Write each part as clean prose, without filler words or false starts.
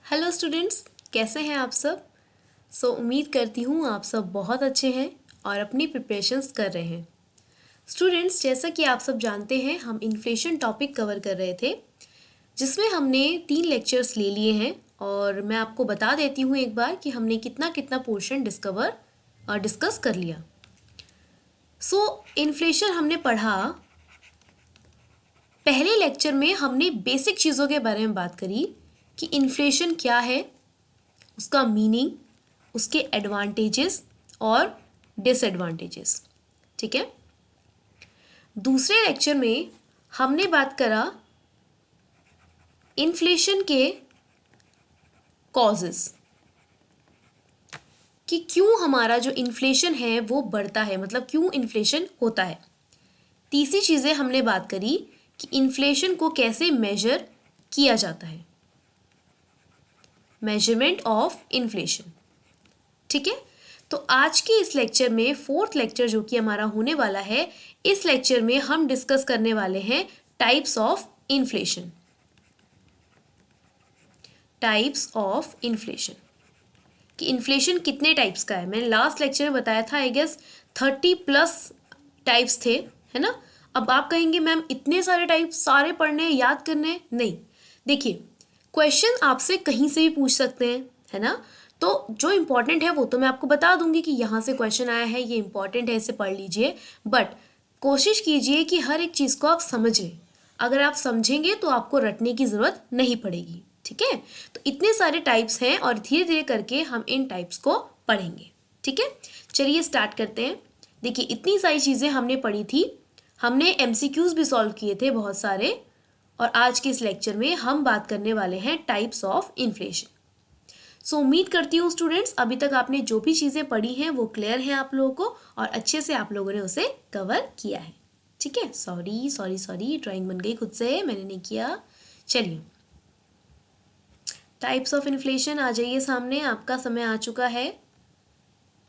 Hello students, कैसे हैं आप सब। उम्मीद करती हूँ आप सब बहुत अच्छे हैं और अपनी प्रिपरेशंस कर रहे हैं। स्टूडेंट्स, जैसा कि आप सब जानते हैं, हम इन्फ्लेशन टॉपिक कवर कर रहे थे जिसमें हमने 3 लेक्चर्स ले लिए हैं और मैं आपको बता देती हूँ एक बार कि हमने कितना कितना पोर्शन डिस्कस कर लिया। इन्फ्लेशन हमने पढ़ा। पहले लेक्चर में हमने बेसिक चीज़ों के बारे में बात करी कि इन्फ्लेशन क्या है, उसका मीनिंग, उसके एडवांटेजेस और डिसएडवांटेजेस। ठीक है। दूसरे लेक्चर में हमने बात करा इन्फ्लेशन के कॉजेस, कि क्यों हमारा जो इन्फ्लेशन है वो बढ़ता है, मतलब क्यों इन्फ्लेशन होता है। तीसरी चीज़ें हमने बात करी कि इन्फ्लेशन को कैसे मेजर किया जाता है, मेजरमेंट ऑफ इन्फ्लेशन। ठीक है। तो आज के इस लेक्चर में, 4th लेक्चर जो कि हमारा होने वाला है, इस लेक्चर में हम डिस्कस करने वाले हैं types of inflation. Types of inflation, कि इन्फ्लेशन कितने टाइप्स का है। मैंने लास्ट लेक्चर में बताया था, आई गेस 30+ टाइप्स थे, है ना। अब आप कहेंगे मैम इतने सारे टाइप्स सारे पढ़ने याद करने, नहीं। देखिए, क्वेश्चन आपसे कहीं से भी पूछ सकते हैं, है ना। तो जो इम्पोर्टेंट है वो तो मैं आपको बता दूंगी कि यहाँ से क्वेश्चन आया है, ये इंपॉर्टेंट है, इसे पढ़ लीजिए। बट कोशिश कीजिए कि हर एक चीज़ को आप समझ लें। अगर आप समझेंगे तो आपको रटने की ज़रूरत नहीं पड़ेगी। ठीक है। तो इतने सारे टाइप्स हैं और धीरे धीरे करके हम इन टाइप्स को पढ़ेंगे। ठीक है, चलिए स्टार्ट करते हैं। देखिए, इतनी सारी चीज़ें हमने पढ़ी थी, हमने MCQs भी सॉल्व किए थे बहुत सारे, और आज के इस लेक्चर में हम बात करने वाले हैं टाइप्स ऑफ इन्फ्लेशन। उम्मीद करती हूँ स्टूडेंट्स, अभी तक आपने जो भी चीज़ें पढ़ी हैं वो क्लियर हैं आप लोगों को और अच्छे से आप लोगों ने उसे कवर किया है। ठीक है। सॉरी ड्राइंग बन गई खुद से, मैंने नहीं किया। चलिए, टाइप्स ऑफ इन्फ्लेशन आ जाइए सामने, आपका समय आ चुका है।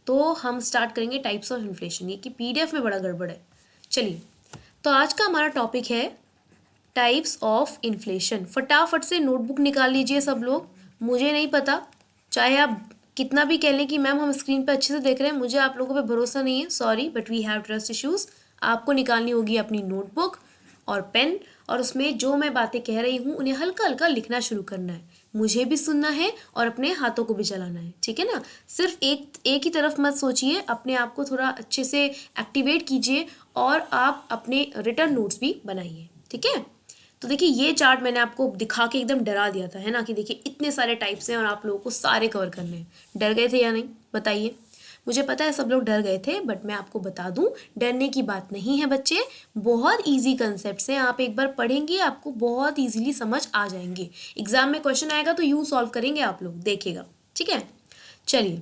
तो हम स्टार्ट करेंगे टाइप्स ऑफ इन्फ्लेशन। ये कि PDF में बड़ा गड़बड़ है। चलिए, तो आज का हमारा टॉपिक है टाइप्स ऑफ इन्फ्लेशन। फटाफट से नोटबुक निकाल लीजिए सब लोग। मुझे नहीं पता, चाहे आप कितना भी कह लें कि मैम हम स्क्रीन पे अच्छे से देख रहे हैं, मुझे आप लोगों पे भरोसा नहीं है, sorry, but we have trust issues. आपको निकालनी होगी अपनी नोटबुक और पेन, और उसमें जो मैं बातें कह रही हूँ उन्हें हल्का हल्का लिखना शुरू करना है। मुझे भी सुनना है और अपने हाथों को भी चलाना है। ठीक है ना। सिर्फ एक ही तरफ मत सोचिए, अपने आप को थोड़ा अच्छे से एक्टिवेट कीजिए और आप अपने रिटर्न नोट्स भी बनाइए। ठीक है। तो देखिए, ये चार्ट मैंने आपको दिखा के एकदम डरा दिया था, है ना, कि देखिए इतने सारे टाइप्स हैं और आप लोगों को सारे कवर करने हैं। डर गए थे या नहीं, बताइए। मुझे पता है सब लोग डर गए थे, बट मैं आपको बता दूं, डरने की बात नहीं है बच्चे। बहुत इजी कंसेप्ट्स हैं, आप एक बार पढ़ेंगे आपको बहुत इजीली समझ आ जाएंगे। एग्जाम में क्वेश्चन आएगा तो यूँ सॉल्व करेंगे आप लोग, देखिएगा। ठीक है। चलिए,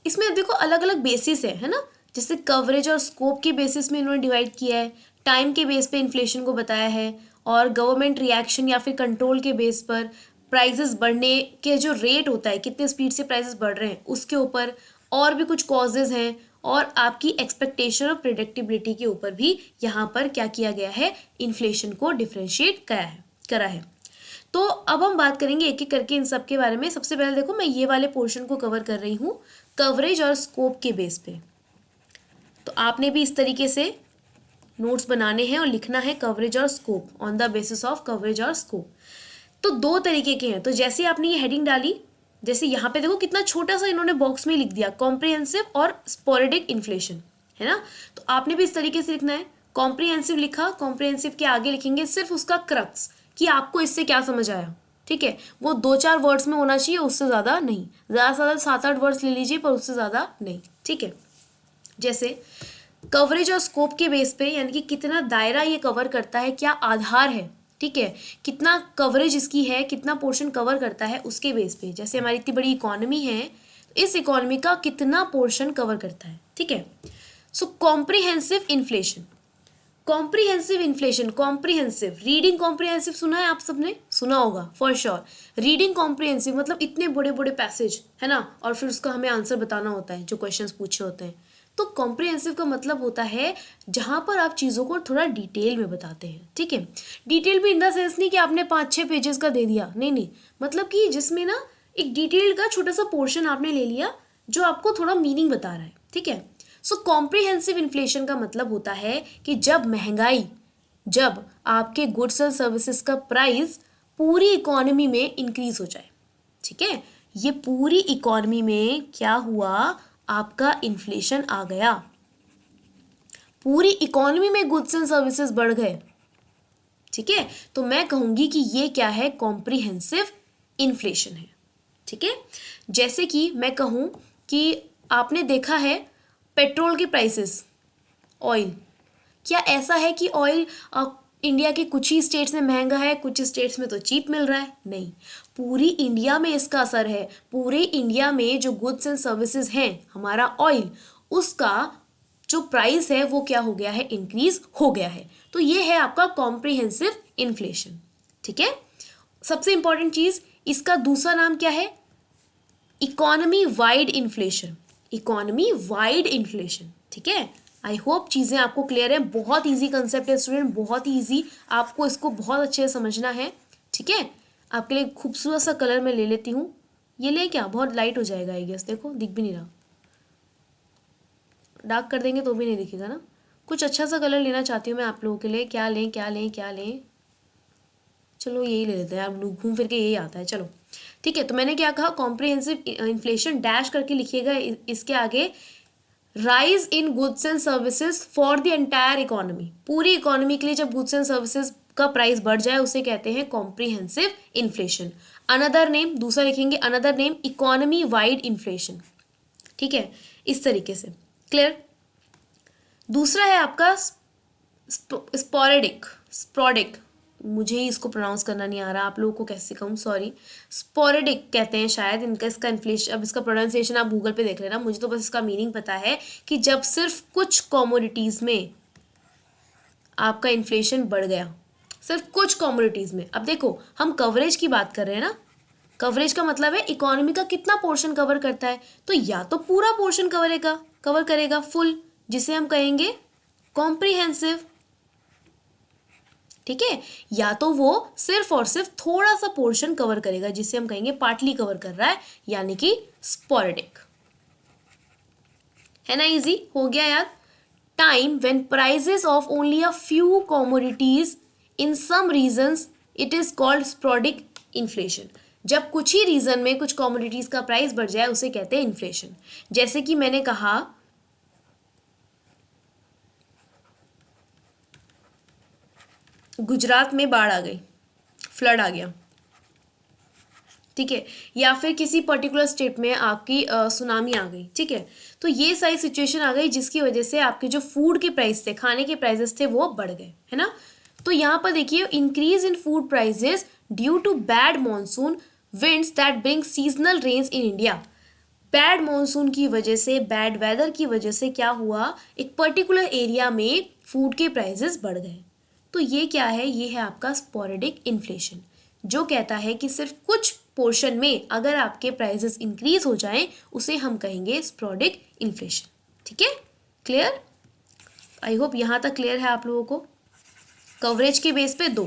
इसमें देखो अलग अलग बेसिस है ना। जैसे कवरेज और स्कोप के बेसिस में इन्होंने डिवाइड किया है, टाइम के बेस पे इन्फ्लेशन को बताया है, और गवर्नमेंट रिएक्शन या फिर कंट्रोल के बेस पर प्राइसेस बढ़ने के जो रेट होता है, कितने स्पीड से प्राइसेस बढ़ रहे हैं उसके ऊपर, और भी कुछ कॉजेज हैं, और आपकी एक्सपेक्टेशन और प्रिडिक्टेबिलिटी के ऊपर भी यहाँ पर क्या किया गया है, इन्फ्लेशन को डिफ्रेंशिएट करा है। तो अब हम बात करेंगे एक एक करके इन सब के बारे में। सबसे पहले देखो, मैं ये वाले पोर्शन को कवर कर रही हूँ कवरेज और स्कोप के बेस पे। तो आपने भी इस तरीके से नोट्स बनाने हैं और लिखना है कवरेज और scope, on the basis of coverage और स्कोप। तो 2 तरीके के हैं। तो जैसे आपने ये हेडिंग डाली, जैसे यहाँ पे देखो कितना छोटा सा इन्होंने बॉक्स में लिख दिया, कॉम्प्रिहेंसिव और स्पोरेडिक इन्फ्लेशन, है ना। तो आपने भी इस तरीके से लिखना है। कॉम्प्रिहेंसिव लिखा, कॉम्प्रिहेंसिव के आगे लिखेंगे सिर्फ उसका क्रक्स, कि आपको इससे क्या समझ आया। ठीक है, वो 2-4 वर्ड्स में होना चाहिए, उससे ज़्यादा नहीं। ज़्यादा से ज़्यादा 7-8 वर्ड्स ले लीजिए, पर उससे ज़्यादा नहीं। ठीक है। जैसे कवरेज और स्कोप के बेस पे, यानी कि कितना दायरा ये कवर करता है, क्या आधार है, ठीक है, कितना कवरेज इसकी है, कितना पोर्शन कवर करता है, उसके बेस पे। जैसे हमारी इतनी बड़ी इकोनॉमी है, इस इकोनॉमी का कितना पोर्शन कवर करता है। ठीक है। Comprehensive inflation, comprehensive inflation, comprehensive, reading comprehensive सुना है, आप सबने सुना होगा फॉर श्योर। रीडिंग कॉम्प्रिहेंसिव मतलब इतने बड़े बड़े पैसेज, है ना, और फिर उसका हमें आंसर बताना होता है जो क्वेश्चंस पूछे होते हैं। तो कॉम्प्रिहेंसिव का मतलब होता है जहाँ पर आप चीज़ों को थोड़ा डिटेल में बताते हैं, ठीक है। डिटेल भी इन द सेंस नहीं कि आपने 5-6 पेजेस का दे दिया, नहीं नहीं, मतलब कि जिसमें ना एक डिटेल का छोटा सा पोर्शन आपने ले लिया जो आपको थोड़ा मीनिंग बता रहा है, ठीक है। सो कॉम्प्रिहेंसिव इन्फ्लेशन का मतलब होता है कि जब आपके गुड्स एंड सर्विसेज का प्राइस पूरी इकोनॉमी में इंक्रीज हो जाए, ठीक है। ये पूरी इकोनॉमी में क्या हुआ, आपका इन्फ्लेशन आ गया, पूरी इकोनॉमी में गुड्स एंड सर्विसेज बढ़ गए, ठीक है। तो मैं कहूंगी कि ये क्या है, कॉम्प्रिहेंसिव इन्फ्लेशन है, ठीक है। जैसे कि मैं कहूं कि आपने देखा है पेट्रोल के प्राइसेस, ऑयल, क्या ऐसा है कि ऑयल इंडिया के कुछ ही स्टेट्स में महंगा है, कुछ स्टेट्स में तो चीप मिल रहा है? नहीं, पूरी इंडिया में इसका असर है। पूरे इंडिया में जो गुड्स एंड सर्विसेज हैं, हमारा ऑयल, उसका जो प्राइस है वो क्या हो गया है, इंक्रीज हो गया है। तो ये है आपका कॉम्प्रिहेंसिव इन्फ्लेशन, ठीक है। सबसे इंपॉर्टेंट चीज, इसका दूसरा नाम क्या है, economy wide inflation, economy wide inflation, ठीक है। आई होप चीज़ें आपको क्लियर है। बहुत इजी कंसेप्ट है स्टूडेंट, बहुत ही इजी, आपको इसको बहुत अच्छे से समझना है, ठीक है। आपके लिए खूबसूरत सा कलर मैं ले लेती हूँ, ये ले क्या, बहुत लाइट हो जाएगा आई गेस, देखो दिख भी नहीं रहा, डार्क कर देंगे तो भी नहीं दिखेगा ना। कुछ अच्छा सा कलर लेना चाहती हूँ मैं आप लोगों के लिए, क्या लें क्या लें क्या लें, चलो यही ले लेते हैं, आप घूम फिर के यही आता है, चलो ठीक है। तो मैंने क्या कहा, कॉम्प्रिहेंसिव इन्फ्लेशन डैश करके लिखिएगा इसके आगे, rise in goods and services for the entire economy, पूरी इकोनॉमी के लिए जब गुड्स एंड सर्विसेज का प्राइस बढ़ जाए उसे कहते हैं कॉम्प्रिहेंसिव इन्फ्लेशन। अनदर नेम, दूसरा लिखेंगे another name, economy wide inflation, ठीक है, इस तरीके से, क्लियर। दूसरा है आपका स्पोरेडिक, मुझे ही इसको प्रोनाउंस करना नहीं आ रहा, आप लोगों को कैसे कहूँ, सॉरी। स्पोरेडिक कहते हैं शायद इनका, इसका इन्फ्लेशन, अब इसका प्रोनाउंसिएशन आप गूगल पे देख लेना, मुझे तो बस इसका मीनिंग पता है कि जब सिर्फ कुछ कमोडिटीज़ में आपका इन्फ्लेशन बढ़ गया, सिर्फ कुछ कमोडिटीज़ में। अब देखो हम कवरेज की बात कर रहे हैं ना, कवरेज का मतलब है इकोनॉमी का कितना पोर्शन कवर करता है, तो या तो पूरा पोर्शन कवर करेगा फुल, जिसे हम कहेंगे कॉम्प्रिहेंसिव, ठीक है, या तो वो सिर्फ और सिर्फ थोड़ा सा पोर्शन कवर करेगा जिसे हम कहेंगे पार्टली कवर कर रहा है, यानी कि स्पोरेडिक, है ना। इजी हो गया यार। Time when prices of only a few commodities in some regions it is called sporadic inflation, जब कुछ ही रीजन में कुछ कमोडिटीज का प्राइस बढ़ जाए उसे कहते हैं इन्फ्लेशन। जैसे कि मैंने कहा गुजरात में बाढ़ आ गई, फ्लड आ गया, ठीक है, या फिर किसी पर्टिकुलर स्टेट में आपकी सुनामी आ गई, ठीक है। तो ये सारी सिचुएशन आ गई जिसकी वजह से आपके जो फूड के प्राइस थे, खाने के प्राइसेस थे, वो बढ़ गए, है ना। तो यहाँ पर देखिए, increase in food prices due to bad monsoon winds that bring seasonal rains in India. Bad monsoon की वजह से, बैड वेदर की वजह से क्या हुआ, एक पर्टिकुलर एरिया में फूड के प्राइसेस बढ़ गए। तो ये क्या है, ये है आपका स्पोरेडिक इन्फ्लेशन, जो कहता है कि सिर्फ कुछ पोर्शन में अगर आपके प्राइसेस इंक्रीज हो जाएं उसे हम कहेंगे स्पोरेडिक इन्फ्लेशन, ठीक है, क्लियर। आई होप यहाँ तक क्लियर है आप लोगों को। कवरेज के बेस पे दो,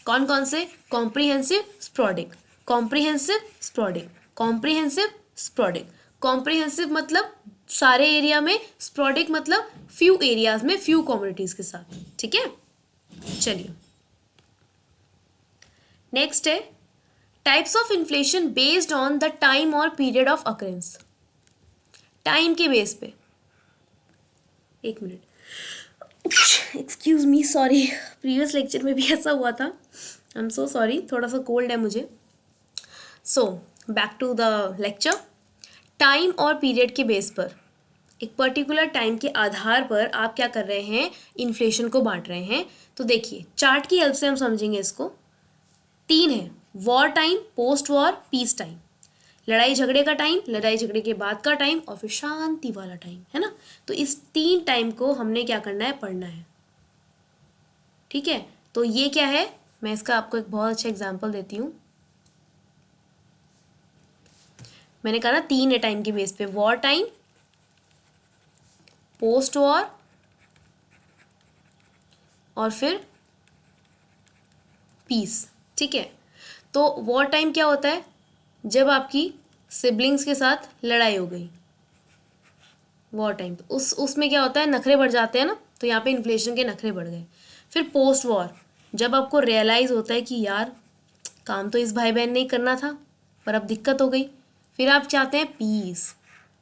कौन कौन से, comprehensive sporadic, comprehensive sporadic, comprehensive sporadic. Comprehensive मतलब सारे एरिया में, स्पोरेडिक मतलब फ्यू एरियाज में फ्यू कम्युनिटीज के साथ, ठीक है। चलिए नेक्स्ट है types of inflation based on the time और पीरियड ऑफ अकरेंस। टाइम के बेस पे, एक minute, excuse me, sorry, previous lecture में भी ऐसा हुआ था, आई एम सो सॉरी, थोड़ा सा कोल्ड है मुझे। So back to the lecture. Time और पीरियड के बेस पर, एक पर्टिकुलर टाइम के आधार पर आप क्या कर रहे हैं, इन्फ्लेशन को बांट रहे हैं। तो देखिए चार्ट की हेल्प से हम समझेंगे इसको। 3 है, war time, post war, peace time, लड़ाई झगड़े का टाइम, लड़ाई झगड़े के बाद का टाइम, और फिर शांति वाला टाइम, है ना। तो इस 3 टाइम को हमने क्या करना है, पढ़ना है, ठीक है। तो ये क्या है, मैं इसका आपको एक बहुत अच्छा एग्जाम्पल देती हूँ। मैंने कहा ना 3 है टाइम के बेस पे, वॉर टाइम, पोस्ट वॉर और फिर पीस। ठीक है, तो वॉर टाइम क्या होता है? जब आपकी सिबलिंग्स के साथ लड़ाई हो गई, वॉर टाइम उसमें क्या होता है, नखरे बढ़ जाते हैं ना, तो यहाँ पे इन्फ्लेशन के नखरे बढ़ गए। फिर पोस्ट वॉर, जब आपको रियलाइज़ होता है कि यार काम तो इस भाई बहन ने ही करना था पर अब दिक्कत हो गई। फिर आप चाहते हैं पीस,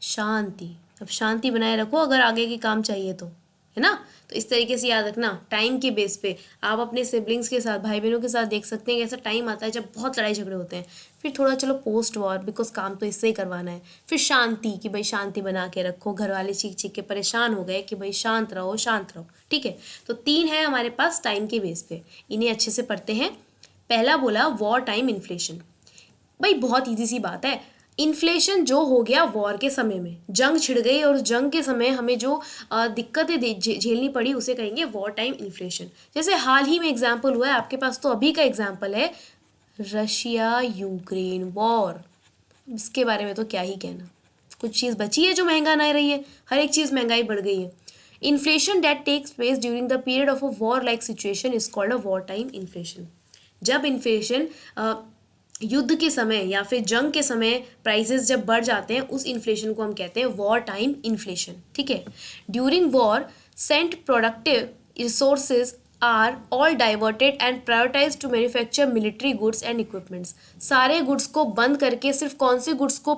शांति। अब शांति बनाए रखो अगर आगे के काम चाहिए तो, है ना। तो इस तरीके से याद रखना, टाइम के बेस पे आप अपने सिबलिंग्स के साथ, भाई बहनों के साथ देख सकते हैं कि ऐसा टाइम आता है जब बहुत लड़ाई झगड़े होते हैं। फिर थोड़ा चलो पोस्ट वॉर, बिकॉज काम तो इससे ही करवाना है। फिर शांति, कि भाई शांति बना के रखो, घर वाले चीख चीख के परेशान हो गए कि भाई शांत रहो शांत रहो। ठीक है, तो 3 है हमारे पास टाइम के बेस पे, इन्हें अच्छे से पढ़ते हैं। पहला बोला वॉर टाइम इन्फ्लेशन। भाई बहुत इजी सी बात है, इन्फ्लेशन जो हो गया वॉर के समय में, जंग छिड़ गई और जंग के समय हमें जो दिक्कतें झेलनी पड़ी उसे कहेंगे वॉर टाइम इन्फ्लेशन। जैसे हाल ही में एग्जाम्पल हुआ है आपके पास, तो अभी का एग्जाम्पल है रशिया यूक्रेन वॉर। इसके बारे में तो क्या ही कहना, कुछ चीज़ बची है जो महंगा ना रही है, हर एक चीज़ महंगाई बढ़ गई है। Inflation that takes place during the period of a war like situation is called a war time inflation. जब इन्फ्लेशन युद्ध के समय या फिर जंग के समय प्राइसेस जब बढ़ जाते हैं, उस इन्फ्लेशन को हम कहते हैं वॉर टाइम इन्फ्लेशन। ठीक है, during war sent productive resources are all diverted and prioritise to manufacture military goods and equipments. सारे गुड्स को बंद करके सिर्फ कौन से गुड्स को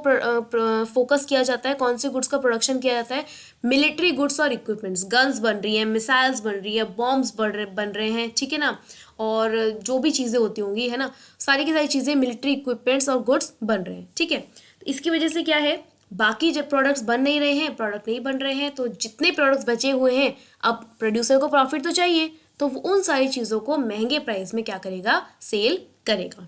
फोकस किया जाता है, कौन से गुड्स का प्रोडक्शन किया जाता है? मिलिट्री गुड्स और इक्विपमेंट्स। गन्स बन रही है, मिसाइल्स बन रही है, बॉम्ब्स बन रहे हैं, ठीक है ना, और जो भी चीज़ें होती होंगी, है ना, सारी की सारी चीज़ें मिलिट्री इक्विपमेंट्स और गुड्स बन रहे हैं। ठीक है, तो इसकी वजह से क्या है, बाकी जब प्रोडक्ट्स बन नहीं रहे हैं, प्रोडक्ट नहीं बन रहे हैं, तो जितने प्रोडक्ट्स बचे हुए हैं, अब प्रोड्यूसर को प्रॉफिट तो चाहिए, तो वो उन सारी चीज़ों को महंगे प्राइस में क्या करेगा, सेल करेगा।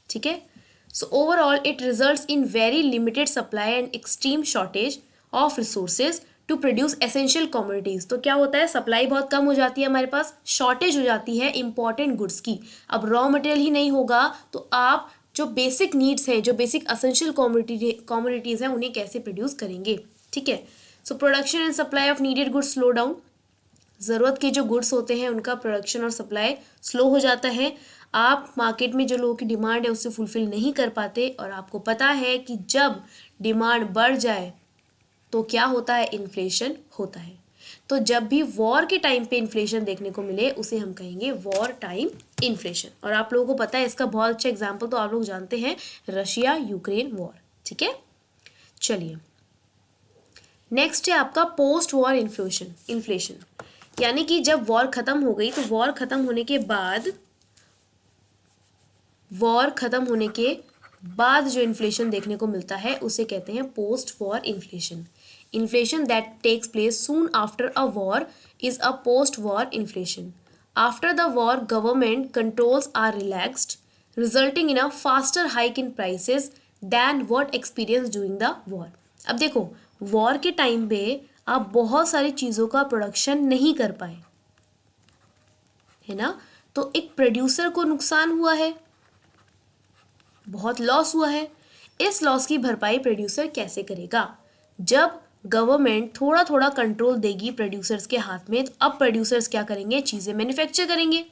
ठीक है, so overall it results in very limited supply and extreme shortage of resources to produce essential commodities. तो क्या होता है, सप्लाई बहुत कम हो जाती है हमारे पास, शॉर्टेज हो जाती है इंपॉर्टेंट गुड्स की। अब रॉ मटेरियल ही नहीं होगा तो आप जो बेसिक नीड्स हैं, जो बेसिक एसेंशियल कमोडिटीज़ हैं, उन्हें कैसे प्रोड्यूस करेंगे। ठीक है, so production and supply of needed goods slow down. ज़रूरत के जो गुड्स होते हैं उनका प्रोडक्शन और सप्लाई स्लो हो जाता है। आप मार्केट में जो लोगों की डिमांड है उससे फुलफिल नहीं कर पाते, और आपको पता है कि जब डिमांड बढ़ जाए तो क्या होता है, इन्फ्लेशन होता है। तो जब भी वॉर के टाइम पे इन्फ्लेशन देखने को मिले उसे हम कहेंगे वॉर टाइम इन्फ्लेशन। और आप लोगों को पता है इसका बहुत अच्छा एग्जाम्पल तो आप लोग जानते हैं, रशिया यूक्रेन वॉर। ठीक है, चलिए नेक्स्ट है आपका पोस्ट वॉर इन्फ्लेशन। यानी कि जब वॉर खत्म हो गई, तो वॉर खत्म होने के बाद जो इन्फ्लेशन देखने को मिलता है उसे कहते हैं post war inflation. Inflation that takes place soon after a war is a post war inflation. After the war government controls are relaxed, resulting in a faster hike in prices than what experience during the war. अब देखो, war के time पे आप बहुत सारी चीज़ों का production नहीं कर पाए, है ना, तो एक प्रोड्यूसर को नुकसान हुआ है, बहुत लॉस हुआ है। इस लॉस की भरपाई प्रोड्यूसर कैसे करेगा? जब गवर्नमेंट थोड़ा थोड़ा कंट्रोल देगी प्रोड्यूसर्स के हाथ में, तो अब प्रोड्यूसर्स क्या करेंगे, चीज़ें मैन्युफैक्चर करेंगे।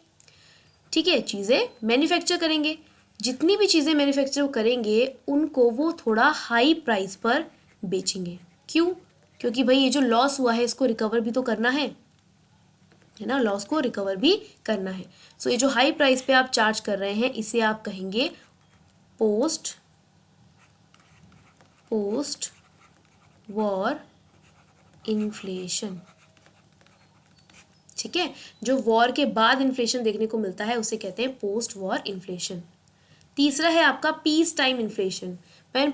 ठीक है, चीज़ें मैन्युफैक्चर करेंगे, जितनी भी चीज़ें मैन्युफैक्चर करेंगे उनको वो थोड़ा हाई प्राइस पर बेचेंगे। क्यों? क्योंकि भाई ये जो लॉस हुआ है इसको रिकवर भी तो करना है ना, लॉस को रिकवर भी करना है। सो ये जो हाई प्राइस पे आप चार्ज कर रहे हैं इसे आप कहेंगे पोस्ट वॉर इन्फ्लेशन। ठीक है, जो वॉर के बाद इन्फ्लेशन देखने को मिलता है उसे कहते हैं पोस्ट वॉर इन्फ्लेशन। तीसरा है आपका peace time inflation. When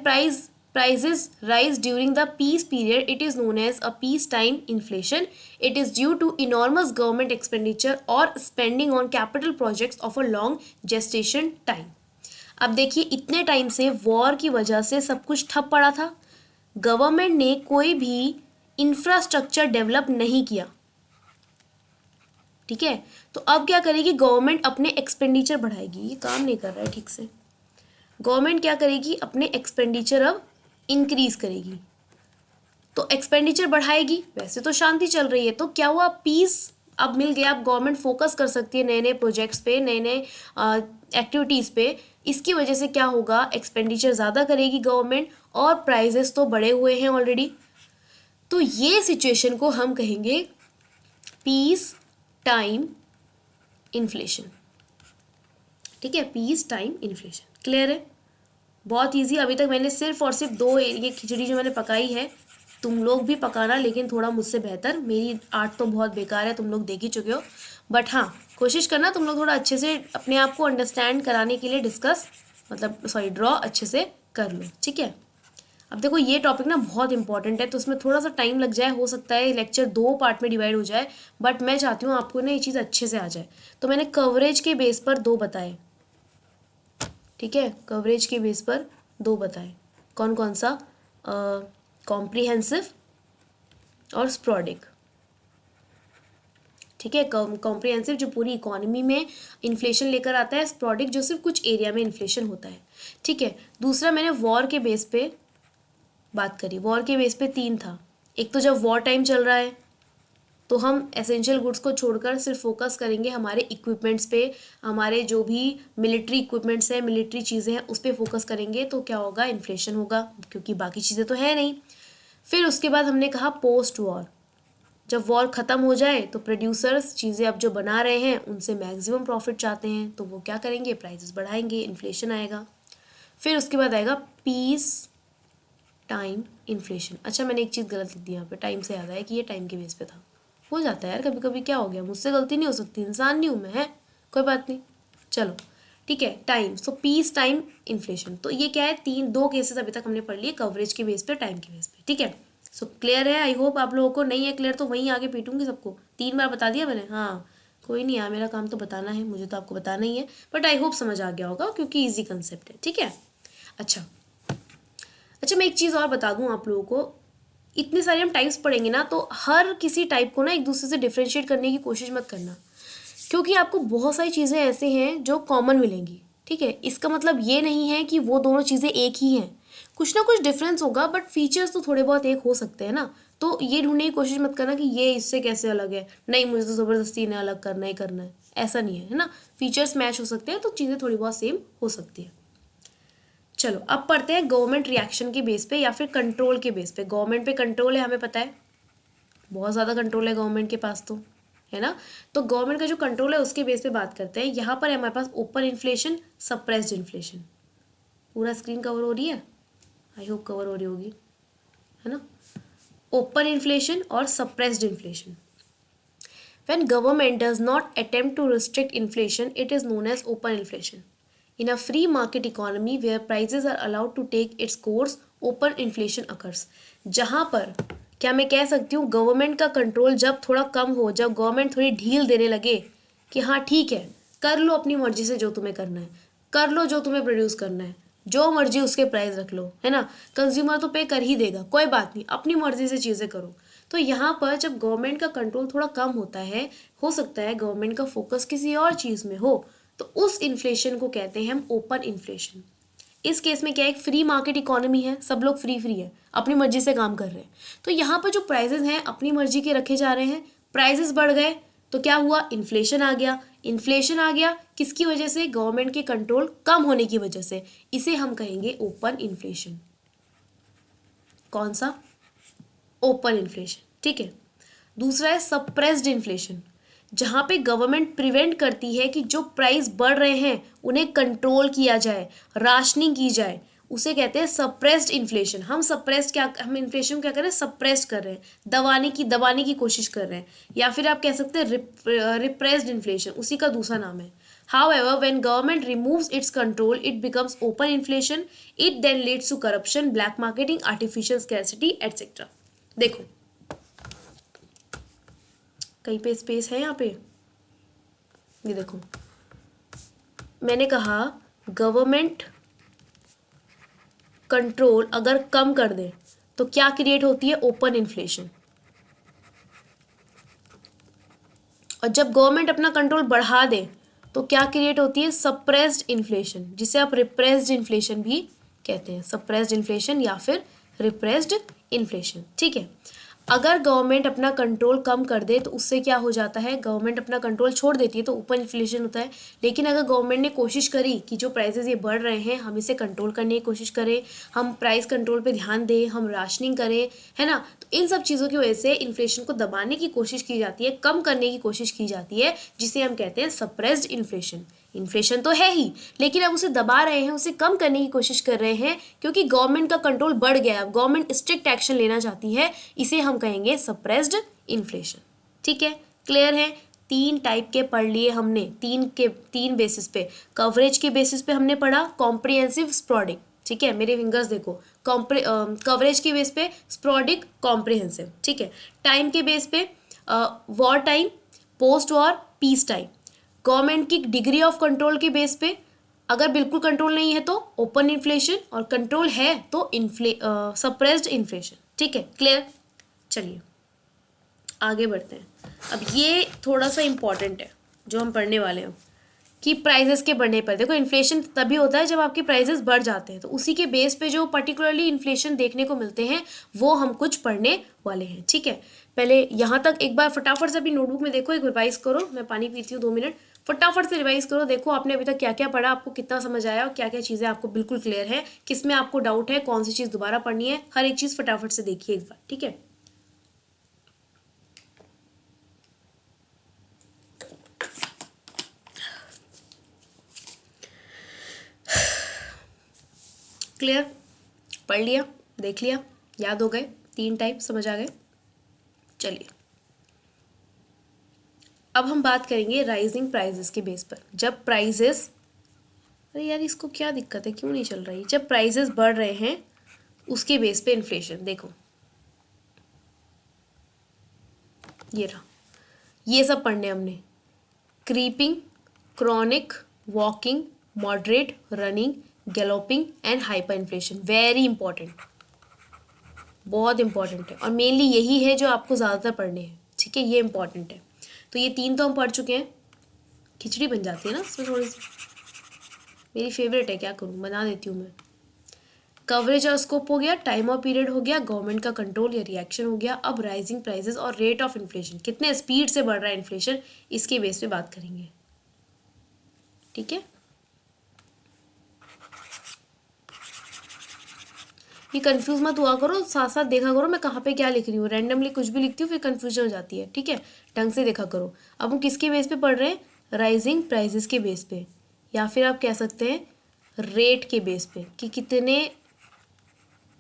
prices rise during the peace period, it is known as a peacetime inflation. It is due to enormous government expenditure or spending on capital projects of a long gestation time. अब देखिए, इतने time से war की वजह से सब कुछ ठप पड़ा था, गवर्नमेंट ने कोई भी इंफ्रास्ट्रक्चर डेवलप नहीं किया। ठीक है, तो अब क्या करेगी गवर्नमेंट, अपने एक्सपेंडिचर बढ़ाएगी। ये काम नहीं कर रहा है ठीक से। गवर्नमेंट क्या करेगी, अपने एक्सपेंडिचर अब इंक्रीज करेगी। तो एक्सपेंडिचर बढ़ाएगी, वैसे तो शांति चल रही है, तो क्या हुआ, पीस अब मिल गया। अब गवर्नमेंट फोकस कर सकती है नए नए प्रोजेक्ट्स पे, नए नए एक्टिविटीज़ पे। इसकी वजह से क्या होगा, एक्सपेंडिचर ज़्यादा करेगी गवर्नमेंट और प्राइजेस तो बढ़े हुए हैं ऑलरेडी। तो ये सिचुएशन को हम कहेंगे पीस टाइम इन्फ्लेशन। ठीक है, पीस टाइम इन्फ्लेशन। क्लियर है, बहुत इजी। अभी तक मैंने सिर्फ और सिर्फ दो, ये खिचड़ी जो मैंने पकाई है, तुम लोग भी पकाना लेकिन थोड़ा मुझसे बेहतर। मेरी आर्ट तो बहुत बेकार है, तुम लोग देख ही चुके हो, बट हाँ कोशिश करना तुम लोग थोड़ा अच्छे से अपने आप को अंडरस्टैंड कराने के लिए डिस्कस मतलब सॉरी ड्रॉ अच्छे से कर लो। ठीक है, अब देखो ये टॉपिक ना बहुत इंपॉर्टेंट है, तो उसमें थोड़ा सा टाइम लग जाए, हो सकता है लेक्चर 2 पार्ट में डिवाइड हो जाए, बट मैं चाहती हूँ आपको ना ये चीज़ अच्छे से आ जाए। तो मैंने कवरेज के बेस पर 2 बताए। ठीक है, कवरेज के बेस पर 2 बताए। कौन कौन सा, कॉम्प्रिहेंसिव और स्प्रॉडिक। ठीक है, कॉम्प्रिहेंसिव जो पूरी इकोनॉमी में इन्फ्लेशन लेकर आता है, स्प्रॉडिक जो सिर्फ कुछ एरिया में इन्फ्लेशन होता है। ठीक है, दूसरा मैंने वॉर के बेस पे बात करी। वॉर के बेस पे 3 था। एक तो जब वॉर टाइम चल रहा है तो हम एसेंशियल गुड्स को छोड़कर सिर्फ फोकस करेंगे हमारे इक्विपमेंट्स पे, हमारे जो भी मिलिट्री इक्विपमेंट्स हैं, मिलिट्री चीज़ें हैं, उस पर फोकस करेंगे, तो क्या होगा, इन्फ्लेशन होगा, क्योंकि बाकी चीज़ें तो है नहीं। फिर उसके बाद हमने कहा पोस्ट वॉर, जब वॉर ख़त्म हो जाए तो प्रोड्यूसर्स चीज़ें अब जो बना रहे हैं उनसे मैक्सिमम प्रॉफिट चाहते हैं, तो वो क्या करेंगे, प्राइसेस बढ़ाएंगे, इन्फ्लेशन आएगा। फिर उसके बाद आएगा पीस टाइम इन्फ्लेशन। अच्छा मैंने एक चीज़ गलत लिख दी यहाँ पे, टाइम से याद आया कि ये टाइम के बेस पे था। हो जाता है यार कभी कभी, क्या हो गया, मुझसे गलती नहीं हो सकती, इंसान नहीं हूँ मैं, है कोई बात नहीं। चलो ठीक है, टाइम, सो पीस टाइम इन्फ्लेशन। तो ये क्या है, 2 केसेस अभी तक हमने पढ़ लिए, कवरेज के बेस पे, टाइम के बेस पे। ठीक है, सो क्लियर है, आई होप आप लोगों को। नहीं है क्लियर तो वहीं आगे पीटूंगी सबको, 3 बार बता दिया मैंने। हाँ कोई नहीं यार, मेरा काम तो बताना है, मुझे तो आपको बताना ही है, बट आई होप समझ आ गया होगा क्योंकि ईजी कंसेप्ट है। ठीक है, अच्छा मैं एक चीज़ और बता दूं आप लोगों को, इतने सारे हम टाइप्स पढ़ेंगे ना, तो हर किसी टाइप को ना एक दूसरे से डिफ्रेंशिएट करने की कोशिश मत करना, क्योंकि आपको बहुत सारी चीज़ें ऐसे हैं जो कॉमन मिलेंगी। ठीक है, इसका मतलब ये नहीं है कि वो दोनों चीज़ें एक ही हैं, कुछ ना कुछ डिफरेंस होगा, बट फीचर्स तो थोड़े बहुत एक हो सकते हैं ना। तो ये ढूंढने की कोशिश मत करना कि ये इससे कैसे अलग है, नहीं मुझे तो ज़बरदस्ती इन्हें अलग करना ही करना है, ऐसा नहीं है ना। फीचर्स मैच हो सकते हैं, तो चीज़ें थोड़ी बहुत सेम हो सकती है। चलो अब पढ़ते हैं गवर्नमेंट रिएक्शन के बेस पे या फिर कंट्रोल के बेस पे। गवर्नमेंट पे कंट्रोल है, हमें पता है बहुत ज़्यादा कंट्रोल है गवर्नमेंट के पास, तो है ना। तो गवर्नमेंट का जो कंट्रोल है उसके बेस पे बात करते हैं। यहाँ पर है हमारे पास ओपन इन्फ्लेशन, सप्रेस्ड इन्फ्लेशन। पूरा स्क्रीन कवर हो रही है, आई होप कवर हो रही होगी, है ना। ओपन इन्फ्लेशन और suppressed inflation. When government does not attempt to restrict inflation, it is known as open inflation. In a free market economy where prices are allowed to take its course, open inflation occurs. जहाँ पर क्या मैं कह सकती हूँ, government का control जब थोड़ा कम हो, जब गवर्नमेंट थोड़ी ढील देने लगे कि हाँ ठीक है कर लो अपनी मर्जी से जो तुम्हें करना है, कर लो जो तुम्हें प्रोड्यूस करना है, जो मर्जी उसके प्राइस रख लो, है ना। कंज्यूमर तो पे कर ही देगा, कोई बात नहीं, अपनी मर्जी से चीज़ें करो। तो यहाँ पर जब गवर्नमेंट का कंट्रोल थोड़ा कम होता है, हो सकता है गवर्नमेंट का फोकस किसी और चीज़ में हो, तो उस इन्फ्लेशन को कहते हैं हम ओपन इन्फ्लेशन। इस केस में क्या है, एक फ्री मार्केट इकोनॉमी है, सब लोग फ्री है, अपनी मर्जी से काम कर रहे हैं, तो यहाँ पर जो प्राइजेस हैं अपनी मर्जी के रखे जा रहे हैं, प्राइजेस बढ़ गए तो क्या हुआ, इन्फ्लेशन आ गया। इन्फ्लेशन आ गया किसकी वजह से, गवर्नमेंट के कंट्रोल कम होने की वजह से, इसे हम कहेंगे ओपन इन्फ्लेशन। कौन सा, ओपन इन्फ्लेशन। ठीक है, दूसरा है सप्रेस्ड इन्फ्लेशन, जहाँ पे गवर्नमेंट प्रिवेंट करती है कि जो प्राइस बढ़ रहे हैं उन्हें कंट्रोल किया जाए, राशनिंग की जाए, उसे कहते हैं सप्रेस्ड इन्फ्लेशन। हम सप्रेस्ड क्या, हम इन्फ्लेशन क्या कर रहे हैं, सप्रेस्ड कर रहे हैं, दबाने की कोशिश कर रहे हैं, या फिर आप कह सकते हैं रिप्रेस्ड इन्फ्लेशन, उसी का दूसरा नाम है। However, when government removes its control, it becomes open inflation. It then leads to corruption, black marketing, artificial scarcity, etc. देखो कहीं पे स्पेस है, यहाँ पे ये देखो, मैंने कहा गवर्नमेंट कंट्रोल अगर कम कर दे तो क्या क्रिएट होती है, ओपन इन्फ्लेशन। और जब गवर्नमेंट अपना कंट्रोल बढ़ा दे तो क्या क्रिएट होती है, सप्रेस्ड इन्फ्लेशन, जिसे आप रिप्रेस्ड इन्फ्लेशन भी कहते हैं। सप्रेस्ड इन्फ्लेशन या फिर रिप्रेस्ड इन्फ्लेशन। ठीक है, अगर गवर्नमेंट अपना कंट्रोल कम कर दे तो उससे क्या हो जाता है, गवर्नमेंट अपना कंट्रोल छोड़ देती है तो ऊपर इन्फ्लेशन होता है। लेकिन अगर गवर्नमेंट ने कोशिश करी कि जो प्राइसेस ये बढ़ रहे हैं हम इसे कंट्रोल करने की कोशिश करें, हम प्राइस कंट्रोल पे ध्यान दें, हम राशनिंग करें, है ना, तो इन सब चीज़ों की वजह से इन्फ्लेशन को दबाने की कोशिश की जाती है, कम करने की कोशिश की जाती है, जिसे हम कहते हैं सप्रेस्ड इन्फ्लेशन। इन्फ्लेशन तो है ही, लेकिन अब उसे दबा रहे हैं, उसे कम करने की कोशिश कर रहे हैं, क्योंकि गवर्नमेंट का कंट्रोल बढ़ गया है, गवर्नमेंट स्ट्रिक्ट एक्शन लेना चाहती है, इसे हम कहेंगे सप्रेस्ड इन्फ्लेशन। ठीक है, क्लियर है। 3 टाइप के पढ़ लिए हमने, 3 बेसिस पे। कवरेज के बेसिस पे हमने पढ़ा कॉम्प्रिहेंसिव स्प्रॉडिक। ठीक है, मेरे फिंगर्स देखो, कवरेज के बेस पे स्प्रॉडिक, कॉम्प्रिहेंसिव। ठीक है, टाइम के बेस पे war time, post war, peace time. Government की डिग्री ऑफ कंट्रोल के बेस पे, अगर बिल्कुल कंट्रोल नहीं है तो ओपन इन्फ्लेशन, और कंट्रोल है तो सप्रेस्ड इन्फ्लेशन। ठीक है, क्लियर। चलिए आगे बढ़ते हैं। अब ये थोड़ा सा इम्पॉर्टेंट है जो हम पढ़ने वाले हैं, कि प्राइजेस के बढ़ने पर, देखो इन्फ्लेशन तभी होता है जब आपके प्राइजेस बढ़ जाते हैं, तो उसी के बेस पे जो पर्टिकुलरली इन्फ्लेशन देखने को मिलते हैं वो हम कुछ पढ़ने वाले हैं। ठीक है, पहले यहाँ तक एक बार फटाफट से अपनी नोटबुक में देखो, एक रिवाइज करो। मैं पानी पीती हूँ 2 मिनट, फटाफट से रिवाइज करो। देखो आपने अभी तक क्या क्या पढ़ा, आपको कितना समझ आया, और क्या क्या चीज़ें आपको बिल्कुल क्लियर है, किस में आपको डाउट है, कौन सी चीज़ दोबारा पढ़नी है, हर एक चीज़ फटाफट से देखिए एक बार। ठीक है, क्लियर, पढ़ लिया, देख लिया, याद हो गए, 3 टाइप समझ आ गए। चलिए अब हम बात करेंगे राइजिंग प्राइजेस के बेस पर। जब प्राइजेस, अरे यार इसको क्या दिक्कत है, क्यों नहीं चल रही, जब प्राइजेस बढ़ रहे हैं उसके बेस पे इन्फ्लेशन। देखो ये रहा, ये सब पढ़ने हमने, creeping, chronic, walking, moderate, running, galloping and hyper inflation. Very important, बहुत इंपॉर्टेंट है, और मेनली यही है जो आपको ज़्यादातर पढ़ने हैं। ठीक है, ये इंपॉर्टेंट है। तो ये 3 तो हम पढ़ चुके हैं। खिचड़ी बन जाती है ना इसमें थोड़ी सी, मेरी फेवरेट है, क्या करूँ, बना देती हूँ मैं। कवरेज और स्कोप हो गया, टाइम और पीरियड हो गया, गवर्नमेंट का कंट्रोल या रिएक्शन हो गया। अब राइजिंग प्राइसेस और रेट ऑफ इन्फ्लेशन, कितने स्पीड से बढ़ रहा है इन्फ्लेशन, इसके बेस पे बात करेंगे। ठीक है, ये कंफ्यूज मत हुआ करो, साथ साथ देखा करो मैं कहाँ पे क्या लिख रही हूँ, रैंडमली कुछ भी लिखती हूँ फिर कंफ्यूजन हो जाती है। ठीक है, ढंग से देखा करो। अब हम किसके बेस पे पढ़ रहे हैं, राइजिंग प्राइसेस के बेस पे, या फिर आप कह सकते हैं रेट के बेस पे, कि कितने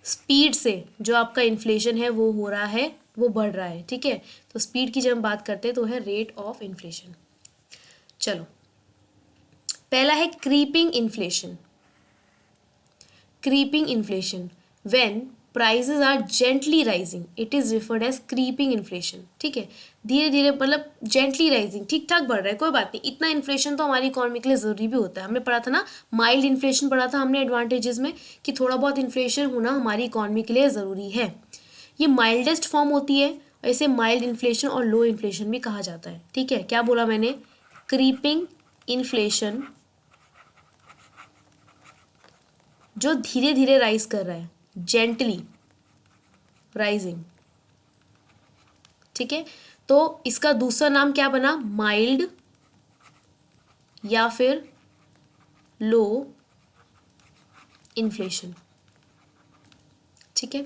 स्पीड से जो आपका इन्फ्लेशन है वो हो रहा है, वो बढ़ रहा है। ठीक है, तो स्पीड की जब हम बात करते हैं तो है रेट ऑफ इन्फ्लेशन। चलो पहला है creeping inflation. Creeping inflation, when prices are gently rising it is referred as creeping inflation. ठीक है, धीरे धीरे, मतलब जेंटली राइजिंग, ठीक ठाक बढ़ रहा है, कोई बात नहीं, इतना इन्फ्लेशन तो हमारी इकोनॉमी के लिए ज़रूरी भी होता है। हमने पढ़ा था ना, माइल्ड इन्फ्लेशन पढ़ा था हमने एडवांटेजेस में, कि थोड़ा बहुत इन्फ्लेशन होना हमारी इकोनॉमी के लिए ज़रूरी है। ये माइल्डेस्ट फॉर्म होती है, और इसे माइल्ड इन्फ्लेशन और लो इन्फ्लेशन भी कहा जाता है। ठीक है, क्या बोला मैंने, क्रीपिंग इन्फ्लेशन, जो धीरे धीरे राइज कर रहा है, जेंटली राइजिंग। ठीक है, तो इसका दूसरा नाम क्या बना, माइल्ड या फिर लो इन्फ्लेशन। ठीक है,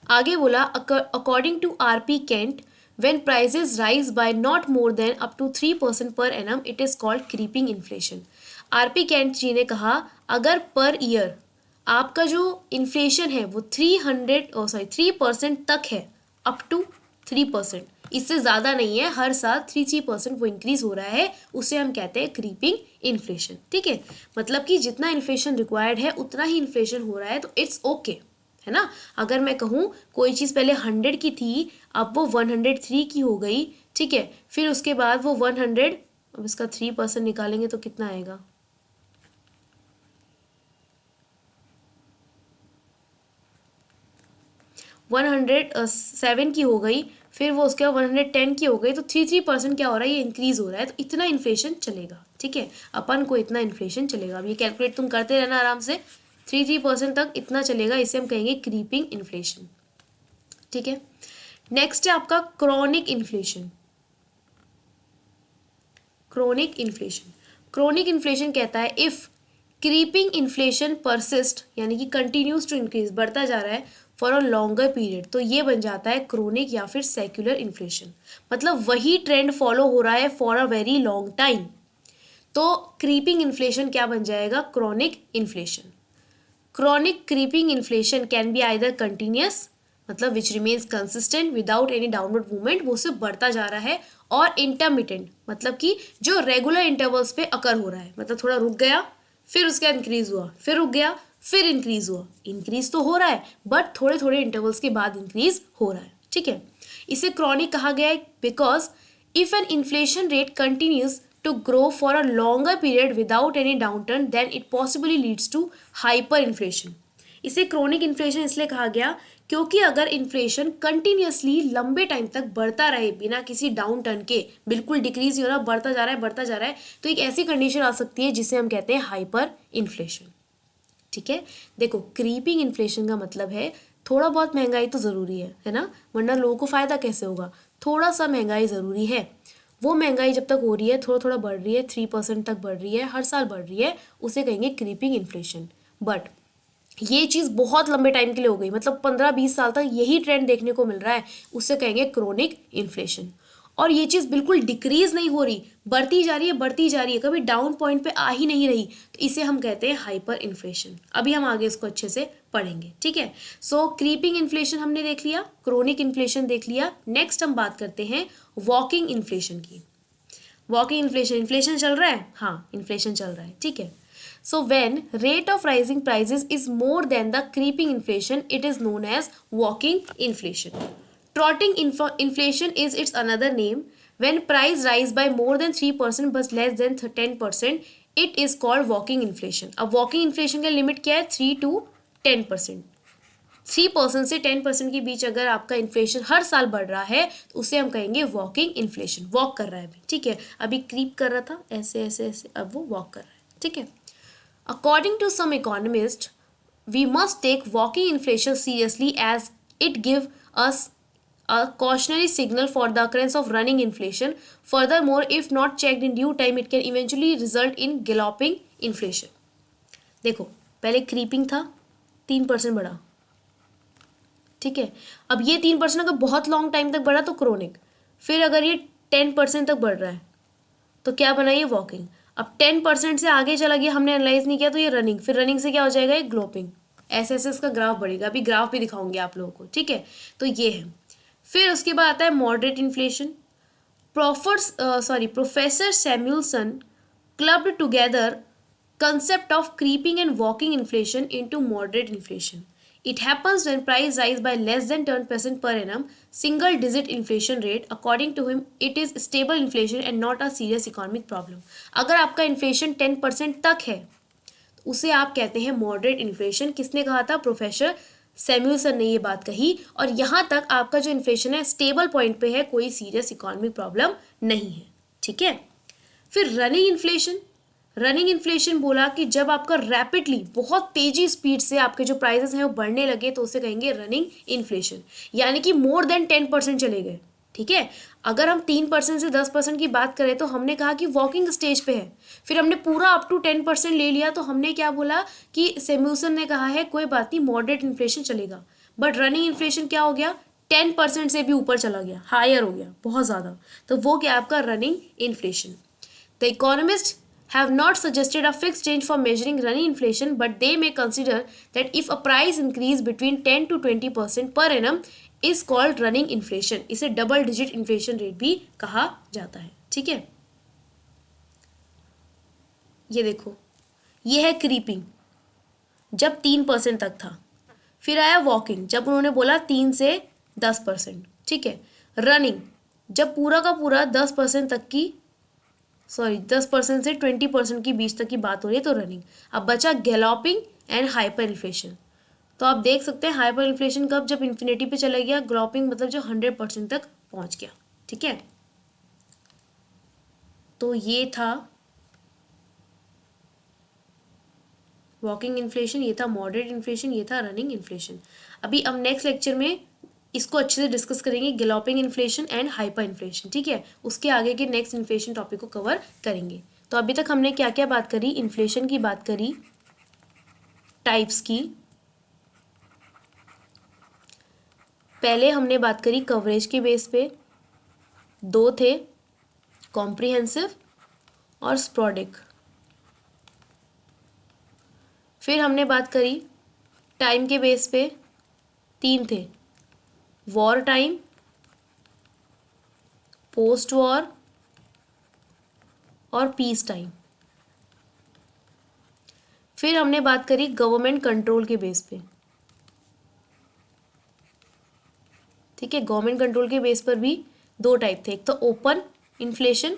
आगे बोला according to RP Kent, when prices rise by not more than up to 3% per annum it is called creeping inflation। RP Kent ji ने कहा अगर पर ईयर आपका जो इन्फ्लेशन है वो 3% तक है, अप टू 3%, इससे ज़्यादा नहीं है, हर साल 3% वो इंक्रीज हो रहा है, उसे हम कहते हैं क्रीपिंग इन्फ्लेशन। ठीक है, मतलब कि जितना इन्फ्लेशन रिक्वायर्ड है उतना ही इन्फ्लेशन हो रहा है, तो इट्स ओके, है ना। अगर मैं कहूँ कोई चीज़ पहले 100 की थी, अब वो 103 की हो गई, ठीक है, फिर उसके बाद वो 100, अब इसका 3% निकालेंगे तो कितना आएगा, 107 की हो गई, फिर वो उसके बाद 110 की हो गई, तो 3% क्या हो रहा है, ये इंक्रीज हो रहा है, तो इतना इन्फ्लेशन चलेगा। ठीक है, अपन को इतना इन्फ्लेशन चलेगा। अब ये कैलकुलेट तुम करते रहना आराम से, 3% तक इतना चलेगा, इसे हम कहेंगे क्रीपिंग इन्फ्लेशन। ठीक है। नेक्स्ट है आपका chronic inflation. Chronic inflation, chronic inflation कहता है इफ क्रीपिंग इन्फ्लेशन परसिस्ट, यानी कि कंटिन्यूज टू इंक्रीज, बढ़ता जा रहा है फॉर अ लॉन्गर पीरियड, तो ये बन जाता है क्रोनिक या फिर सेक्युलर इन्फ्लेशन। मतलब वही ट्रेंड फॉलो हो रहा है for a very long time, तो क्रीपिंग इन्फ्लेशन क्या बन जाएगा? Chronic inflation. Chronic creeping inflation can be either continuous, मतलब which remains consistent without any downward movement, वो सिर्फ बढ़ता जा रहा है, और इंटरमिटेंट, मतलब कि जो रेगुलर इंटरवल्स पे अकर हो रहा है, मतलब थोड़ा रुक गया फिर उसके बाद इंक्रीज हुआ, फिर रुक गया फिर इंक्रीज हुआ, इंक्रीज तो हो रहा है बट थोड़े थोड़े इंटरवल्स के बाद इंक्रीज हो रहा है, ठीक है। इसे क्रॉनिक कहा गया है because if an inflation rate continues to grow for a longer period without any downturn then it possibly leads to hyperinflation। इसे क्रोनिक इन्फ्लेशन इसलिए कहा गया क्योंकि अगर इन्फ्लेशन कंटिन्यूसली लंबे टाइम तक बढ़ता रहे बिना किसी डाउन टर्न के, बिल्कुल डिक्रीज नहीं हो रहा, बढ़ता जा रहा है बढ़ता जा रहा है, तो एक ऐसी कंडीशन आ सकती है जिसे हम कहते हैं हाइपर इन्फ्लेशन, ठीक है। देखो क्रीपिंग इन्फ्लेशन का मतलब है थोड़ा बहुत महंगाई तो ज़रूरी है ना, वरना लोगों को फ़ायदा कैसे होगा? थोड़ा सा महंगाई ज़रूरी है, वो महंगाई जब तक हो रही है, थोड़ा थोड़ा बढ़ रही है, 3% तक बढ़ रही है, हर साल बढ़ रही है, उसे कहेंगे क्रीपिंग इन्फ्लेशन। बट ये चीज़ बहुत लंबे टाइम के लिए हो गई, मतलब 15-20 साल तक यही ट्रेंड देखने को मिल रहा है, उससे कहेंगे क्रोनिक इन्फ्लेशन। और ये चीज़ बिल्कुल डिक्रीज नहीं हो रही, बढ़ती जा रही है बढ़ती जा रही है, कभी डाउन पॉइंट पे आ ही नहीं रही, तो इसे हम कहते हैं हाइपर इन्फ्लेशन। अभी हम आगे इसको अच्छे से पढ़ेंगे, ठीक है। सो क्रीपिंग इन्फ्लेशन हमने देख लिया, क्रोनिक इन्फ्लेशन देख लिया। नेक्स्ट हम बात करते हैं वॉकिंग इन्फ्लेशन की। वॉकिंग इन्फ्लेशन, इन्फ्लेशन चल रहा है, हाँ इन्फ्लेशन चल रहा है, ठीक है। So when rate of rising prices is more than the creeping inflation, it is known as walking inflation. Trotting inflation is its another name. When price rise by more than 3% but less than 10%, it is called walking inflation. अब walking inflation का limit क्या है? 3 to 10%। 3% से 10% के बीच अगर आपका inflation हर साल बढ़ रहा है तो उसे हम कहेंगे वॉकिंग इन्फ्लेशन। वॉक कर रहा है अभी, ठीक है, अभी क्रीप कर रहा था ऐसे ऐसे ऐसे, अब वो वॉक कर रहा है, ठीक है। According to some economists, we must take walking inflation seriously as it gives us a cautionary signal for the occurrence of running inflation. Furthermore, if not checked in due time, it can eventually result in galloping inflation. देखो पहले creeping था, 3% बढ़ा, ठीक है। अब ये 3% अगर बहुत लॉन्ग टाइम तक बढ़ा तो क्रोनिक, फिर अगर ये 10% तक बढ़ रहा है तो क्या बना? ये वॉकिंग। अब 10% से आगे चला गया, हमने एनालाइज नहीं किया, तो ये रनिंग, फिर रनिंग से क्या हो जाएगा? ये ग्लोपिंग। ऐसे ऐसे इसका ग्राफ बढ़ेगा, अभी ग्राफ भी दिखाऊंगी आप लोगों को, ठीक है। तो ये है, फिर उसके बाद आता है moderate inflation. Professor Samuelson clubbed together concept of creeping and walking inflation into moderate inflation. It happens when price rise by less than 10% per annum, single digit inflation rate. According to him, it is stable inflation and not a serious economic problem. अगर आपका inflation 10% तक है तो उसे आप कहते हैं moderate inflation. किसने कहा था? प्रोफेसर सैमुअलसन ने ये बात कही। और यहाँ तक आपका जो इन्फ्लेशन है स्टेबल पॉइंट पे है, कोई सीरियस इकोनॉमिक प्रॉब्लम नहीं है, ठीक है। फिर रनिंग इन्फ्लेशन। रनिंग इन्फ्लेशन बोला कि जब आपका रैपिडली, बहुत तेजी स्पीड से आपके जो प्राइसेस हैं वो बढ़ने लगे तो उसे कहेंगे रनिंग इन्फ्लेशन, यानी कि मोर देन 10% चले गए, ठीक है। अगर हम 3% से 10% की बात करें तो हमने कहा कि वॉकिंग स्टेज पे है, फिर हमने पूरा अप टू 10% ले लिया तो हमने क्या बोला कि सैमुअलसन ने कहा है कोई बात नहीं, मॉडरेट इन्फ्लेशन चलेगा। बट रनिंग इन्फ्लेशन क्या हो गया? 10% से भी ऊपर चला गया, हायर हो गया बहुत ज़्यादा, तो वो क्या आपका running inflation. The economist have not suggested a fixed range for measuring running inflation, but they may consider that if a price increase between 10 to 20% per annum is called running inflation. इसे double digit inflation rate भी कहा जाता है, ठीक है। ये देखो, ये है क्रीपिंग जब 3% तक था, फिर आया वॉकिंग जब उन्होंने बोला 3 से 10%, ठीक है। रनिंग जब पूरा का पूरा 10% तक की 10% से 20% की बीच तक की बात हो रही है तो रनिंग। अब बचा गैलोपिंग एंड हाइपर इन्फ्लेशन। तो आप देख सकते हैं हाइपर इन्फ्लेशन कब? जब इन्फिनिटी पे चला गया। गैलोपिंग मतलब जो 100% तक पहुंच गया, ठीक है। तो ये था वॉकिंग इन्फ्लेशन, ये था मॉडरेट इन्फ्लेशन, ये था रनिंग इन्फ्लेशन। अभी अब नेक्स्ट लेक्चर में इसको अच्छे से डिस्कस करेंगे, galloping inflation and hyper inflation, ठीक है। उसके आगे के नेक्स्ट इन्फ्लेशन टॉपिक को कवर करेंगे। तो अभी तक हमने क्या क्या बात करी, इन्फ्लेशन की बात करी, टाइप्स की, पहले हमने बात करी कवरेज के बेस पे, दो थे, कॉम्प्रिहेंसिव और स्पोरेडिक। फिर हमने बात करी टाइम के बेस पे, तीन थे, वॉर टाइम, पोस्ट वॉर और पीस टाइम। फिर हमने बात करी गवर्नमेंट कंट्रोल के बेस पे, ठीक है। गवर्नमेंट कंट्रोल के बेस पर भी दो टाइप थे, एक तो ओपन इन्फ्लेशन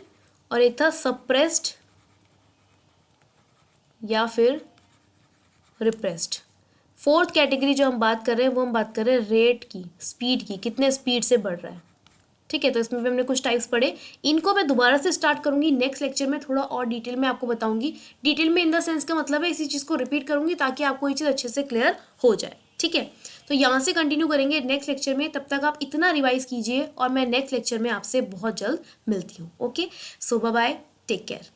और एक था सप्रेस्ड या फिर रिप्रेस्ड। फोर्थ कैटेगरी जो हम बात कर रहे हैं वो हम बात कर रहे हैं रेट की, स्पीड की, कितने स्पीड से बढ़ रहा है, ठीक है। तो इसमें भी हमने कुछ टाइप्स पढ़े, इनको मैं दोबारा से स्टार्ट करूंगी नेक्स्ट लेक्चर में, थोड़ा और डिटेल में आपको बताऊंगी। डिटेल में इन द सेंस का मतलब है इसी चीज़ को रिपीट करूंगी ताकि आपको ये चीज़ अच्छे से क्लियर हो जाए, ठीक है। तो यहाँ से कंटिन्यू करेंगे नेक्स्ट लेक्चर में, तब तक आप इतना रिवाइज कीजिए और मैं नेक्स्ट लेक्चर में आपसे बहुत जल्द मिलती हूँ। ओके, सो बाय बाय, टेक केयर।